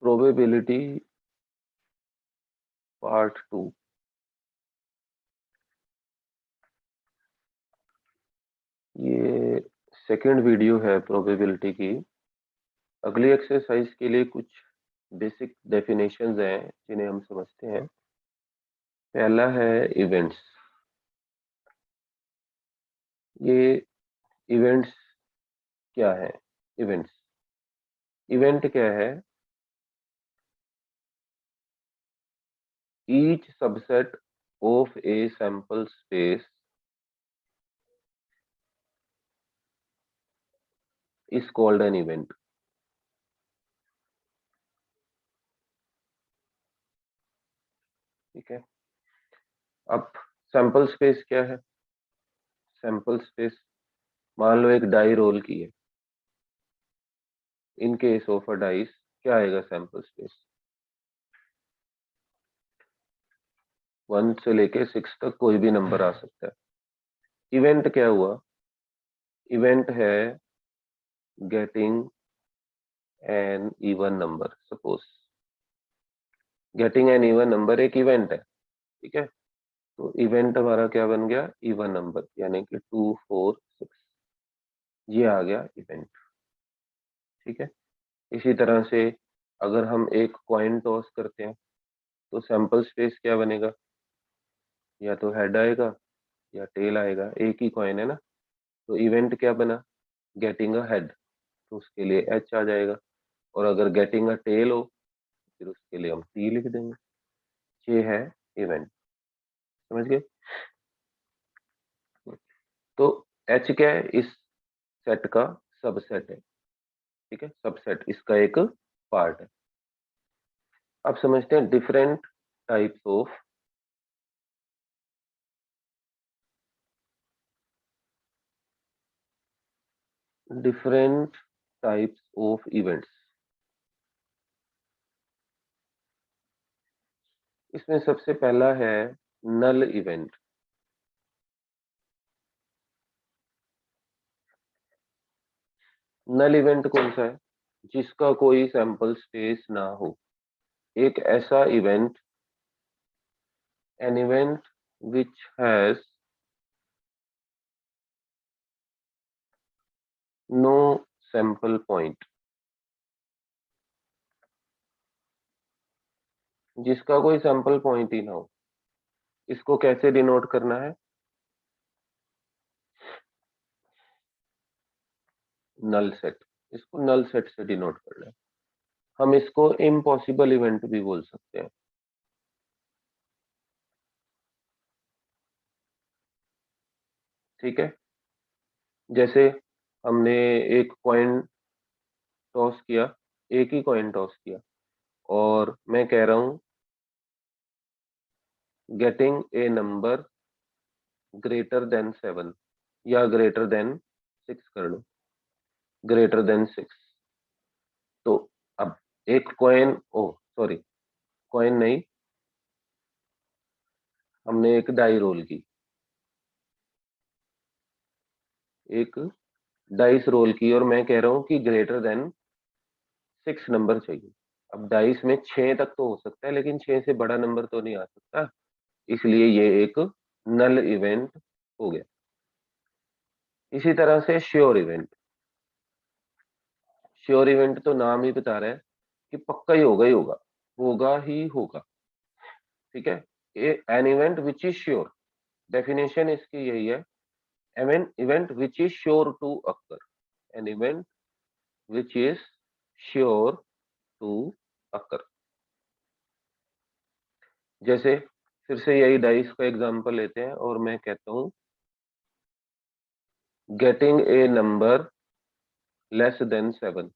Probability part 2। ये second video है probability की। अगली एक्सरसाइज के लिए कुछ बेसिक डेफिनेशंस हैं जिन्हें हम समझते हैं। पहला है इवेंट्स। ये इवेंट्स क्या है? इवेंट्स इवेंट क्या है? Each subset of a sample space is called an event. ठीक है। अब सैंपल स्पेस क्या है? सैंपल स्पेस, मान लो एक डाई रोल की है। In case of a dice क्या आएगा सैंपल स्पेस? 1 से लेके 6 तक कोई भी नंबर आ सकता है। इवेंट क्या हुआ? इवेंट है getting an even number. Suppose getting an even number एक इवेंट है। ठीक है, तो इवेंट हमारा क्या बन गया? इवन नंबर, यानी कि 2 4 6, ये आ गया इवेंट। ठीक है। इसी तरह से अगर हम एक कॉइन टॉस करते हैं तो सैंपल स्पेस क्या बनेगा? या तो हेड आएगा या टेल आएगा, एक ही कॉइन है ना। तो इवेंट क्या बना? गेटिंग अ हेड, तो उसके लिए एच आ जाएगा। और अगर गेटिंग अ टेल हो फिर उसके लिए हम टी लिख देंगे। ये है इवेंट। समझ गए? तो एच क्या है? इस सेट का सबसेट है। ठीक है, सबसेट इसका एक पार्ट है। अब समझते हैं different types of different types of events. इसमें सबसे पहला है नल इवेंट। नल इवेंट कौन सा है? जिसका कोई सैंपल स्पेस ना हो। एक ऐसा event, an event which has no sample point. जिसका कोई सैंपल पॉइंट ही ना हो। इसको कैसे डिनोट करना है? Null set. इसको नल सेट से डिनोट करना है। हम इसको इम्पॉसिबल इवेंट भी बोल सकते हैं। ठीक है। जैसे हमने एक कॉइन टॉस किया, एक ही कॉइन टॉस किया, और मैं कह रहा हूं getting a number greater than 7 या ग्रेटर देन 6 कर लो, ग्रेटर देन 6। तो अब एक कॉइन, ओ सॉरी, कॉइन नहीं, हमने एक डाई रोल की, एक डाइस रोल की, और मैं कह रहा हूं कि ग्रेटर देन 6 नंबर चाहिए। अब डाइस में 6 तक तो हो सकता है, लेकिन 6 से बड़ा नंबर तो नहीं आ सकता, इसलिए ये एक नल इवेंट हो गया। इसी तरह से श्योर इवेंट। श्योर इवेंट तो नाम ही बता रहा है कि पक्का ही होगा, होगा ही होगा। ठीक है, an event which is sure, definition इसकी यही है, an event which is sure to occur. An event which is sure to occur. जैसे फिर से यही डाइस का एग्जांपल लेते हैं, और मैं कहता हूं getting a number less than 7।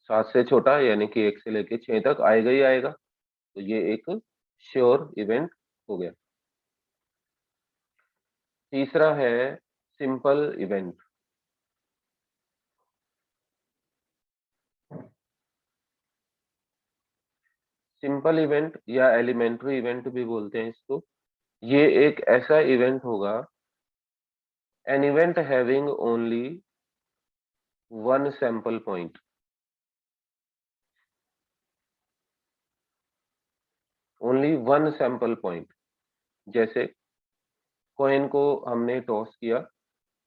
7 से छोटा, यानी कि 1 से लेके 6 तक आएगा ही आएगा, तो ये एक श्योर इवेंट हो गया। तीसरा है सिंपल इवेंट। सिंपल इवेंट या एलिमेंट्री इवेंट भी बोलते हैं इसको। ये एक ऐसा इवेंट होगा, an event having only one sample point. Only one sample point. जैसे कॉइन को हमने टॉस किया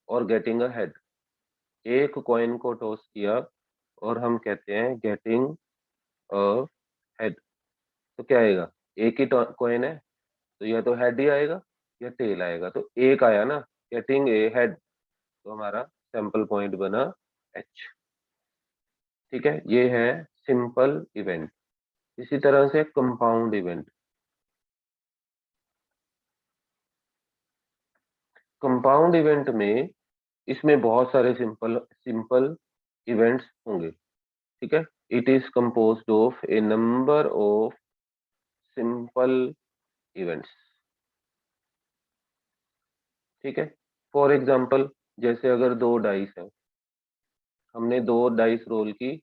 और गेटिंग अ हेड, एक कॉइन को टॉस किया और हम कहते हैं गेटिंग अ हेड, तो क्या आएगा? एक ही कॉइन है तो या तो हेड ही आएगा या टेल आएगा, तो एक आया ना, गेटिंग ए हेड, तो हमारा सैंपल पॉइंट बना एच। ठीक है, ये है सिंपल इवेंट। इसी तरह से कंपाउंड इवेंट। कंपाउंड इवेंट में इसमें बहुत सारे सिंपल सिंपल इवेंट्स होंगे। ठीक है, it is composed of A number of simple events. ठीक है, फॉर एग्जांपल जैसे अगर दो डाइस हैं, हमने दो डाइस रोल की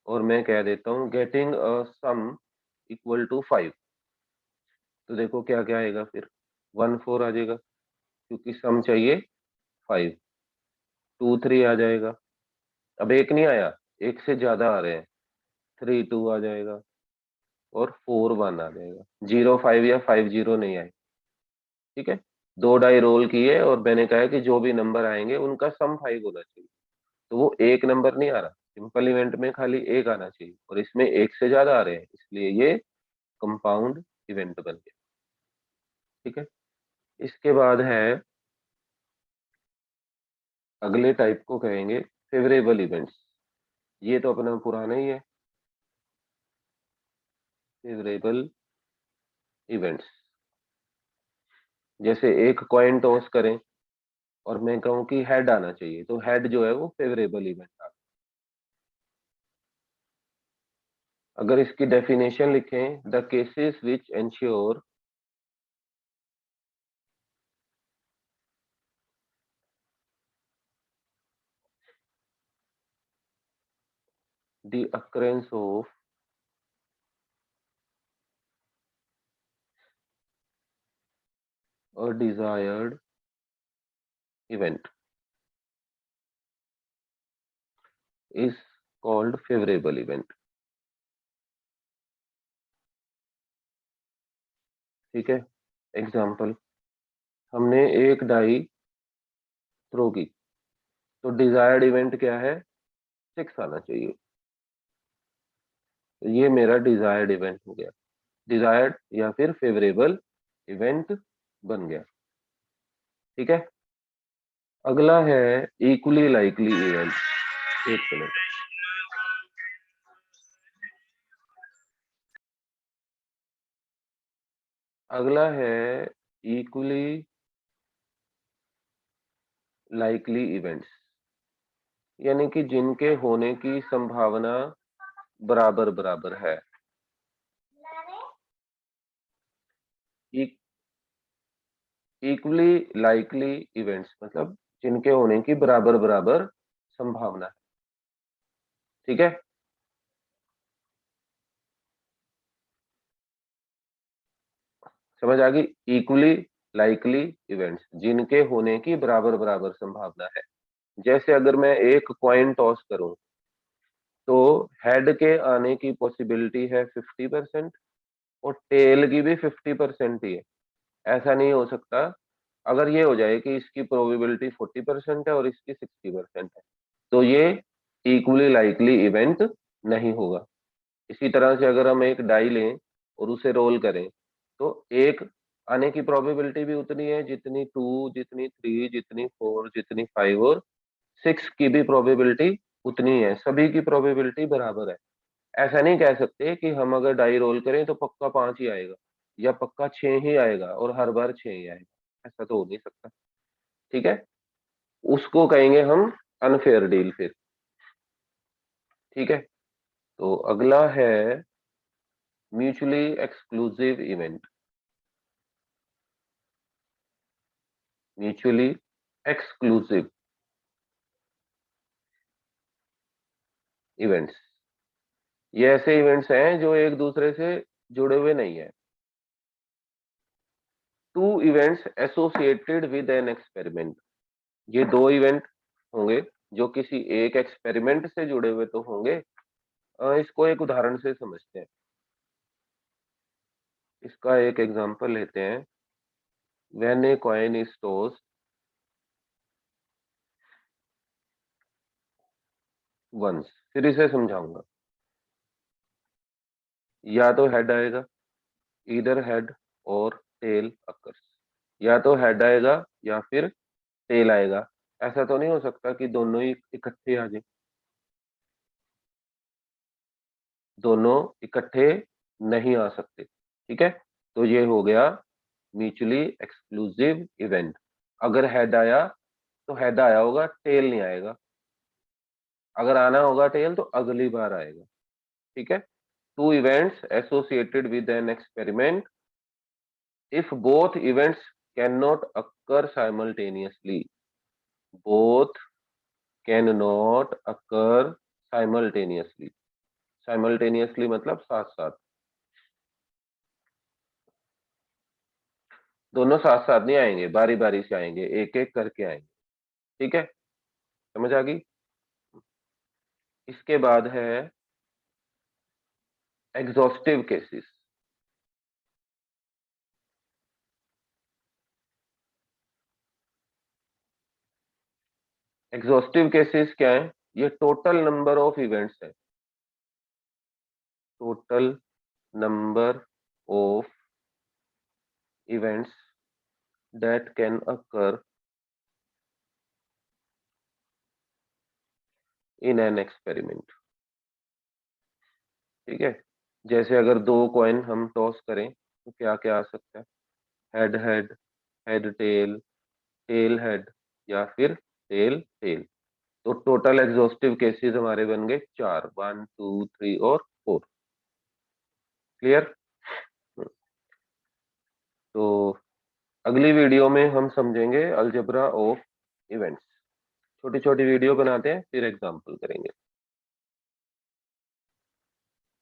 और मैं कह देता हूँ getting a sum equal to 5, तो देखो क्या क्या आएगा फिर, 1 4 आ जाएगा क्योंकि सम चाहिए 5, 2 3 आ जाएगा, अब एक नहीं आया, एक से ज्यादा आ रहे हैं, 3 2 आ जाएगा और 4 1 आ जाएगा, 0 5 या 5 0 नहीं आए। ठीक है, दो डाई रोल किए और मैंने कहा कि जो भी नंबर आएंगे उनका सम 5 होना चाहिए, तो वो एक नंबर नहीं आ रहा, सिंपल इवेंट में खाली एक आना चाहिए और इसमें एक से ज्यादा आ रहे हैं, इसलिए ये कंपाउंड इवेंट बन गया। ठीक है, इसके बाद है अगले टाइप को कहेंगे फेवरेबल इवेंट्स। ये तो अपना पुराना ही है, फेवरेबल इवेंट्स। जैसे एक कॉइन टॉस करें और मैं कहूँ कि हेड आना चाहिए, तो हेड जो है वो फेवरेबल इवेंट आ। अगर इसकी डेफिनेशन लिखें, the cases which ensure the occurrence of a desired event is called favourable event. ठीक है, एग्जाम्पल, हमने एक डाई थ्रो की, तो डिजायर्ड इवेंट क्या है? 6 आना चाहिए, तो ये मेरा डिजायर्ड इवेंट हो गया, डिजायर्ड या फिर फेवरेबल इवेंट बन गया। ठीक है, अगला है इक्वली लाइकली इवेंट। एक मिनट, अगला है इक्वली लाइकली इवेंट्स, यानी कि जिनके होने की संभावना बराबर बराबर है। इक्वली लाइकली इवेंट्स मतलब जिनके होने की बराबर बराबर संभावना है। ठीक है, समझ आ गई? इक्वली लाइकली इवेंट्स जिनके होने की बराबर बराबर संभावना है। जैसे अगर मैं एक कॉइन टॉस करूं तो हेड के आने की पॉसिबिलिटी है 50% और टेल की भी 50% ही है। ऐसा नहीं हो सकता, अगर ये हो जाए कि इसकी प्रोबेबिलिटी 40% है और इसकी 60% है, तो ये इक्वली लाइकली इवेंट नहीं होगा। इसी तरह से अगर हम एक डाई लें और उसे रोल करें, तो एक आने की प्रोबेबिलिटी भी उतनी है जितनी 2, जितनी 3, जितनी 4, जितनी 5 और 6 की भी प्रोबेबिलिटी उतनी है, सभी की प्रोबेबिलिटी बराबर है। ऐसा नहीं कह सकते कि हम अगर डाई रोल करें तो पक्का 5 ही आएगा या पक्का 6 ही आएगा और हर बार 6 ही आएगा, ऐसा तो हो नहीं सकता। ठीक है, उसको कहेंगे हम अनफेयर डील फिर। ठीक है, तो अगला है mutually exclusive event. Mutually exclusive events, ये ऐसे इवेंट्स हैं जो एक दूसरे से जुड़े हुए नहीं है। Two events associated with an experiment, ये दो इवेंट होंगे जो किसी एक एक्सपेरिमेंट से जुड़े हुए तो होंगे। इसको एक उदाहरण से समझते हैं। इसका एक एग्जांपल लेते हैं। When a coin is tossed once, फिर इसे समझाऊंगा। या तो हेड आएगा, ईदर हेड और टेल अकर्स। या तो हेड आएगा या फिर टेल आएगा। ऐसा तो नहीं हो सकता कि दोनों ही इकट्ठे आ जाए। दोनों इकट्ठे नहीं आ सकते, ठीक है। तो ये हो गया म्यूचुअली एक्सक्लूसिव इवेंट। अगर हेड आया तो हेड आया होगा, टेल नहीं आएगा। अगर आना होगा टेल तो अगली बार आएगा, ठीक है। Two events associated with an experiment, if both events can not occur simultaneously. Both can not occur simultaneously. Simultaneously मतलब साथ साथ। दोनों साथ साथ नहीं आएंगे, बारी बारी से आएंगे, एक एक करके आएंगे, ठीक है। समझ आ गई। इसके बाद है एग्जॉस्टिव केसेस। एग्जॉस्टिव केसेस क्या है? ये टोटल नंबर ऑफ इवेंट्स है। Total number of events that can occur in an experiment, ठीक है। जैसे अगर दो कॉइन हम टॉस करें तो क्या क्या आ सकता है? Head head, head tail, tail head, या फिर टेल टेल। तो टोटल एग्जॉस्टिव केसेस हमारे बन गए चार, 1 2 3 और 4। क्लियर। तो अगली वीडियो में हम समझेंगे अलजेब्रा ऑफ इवेंट्स। छोटी छोटी वीडियो बनाते हैं, फिर एग्जाम्पल करेंगे।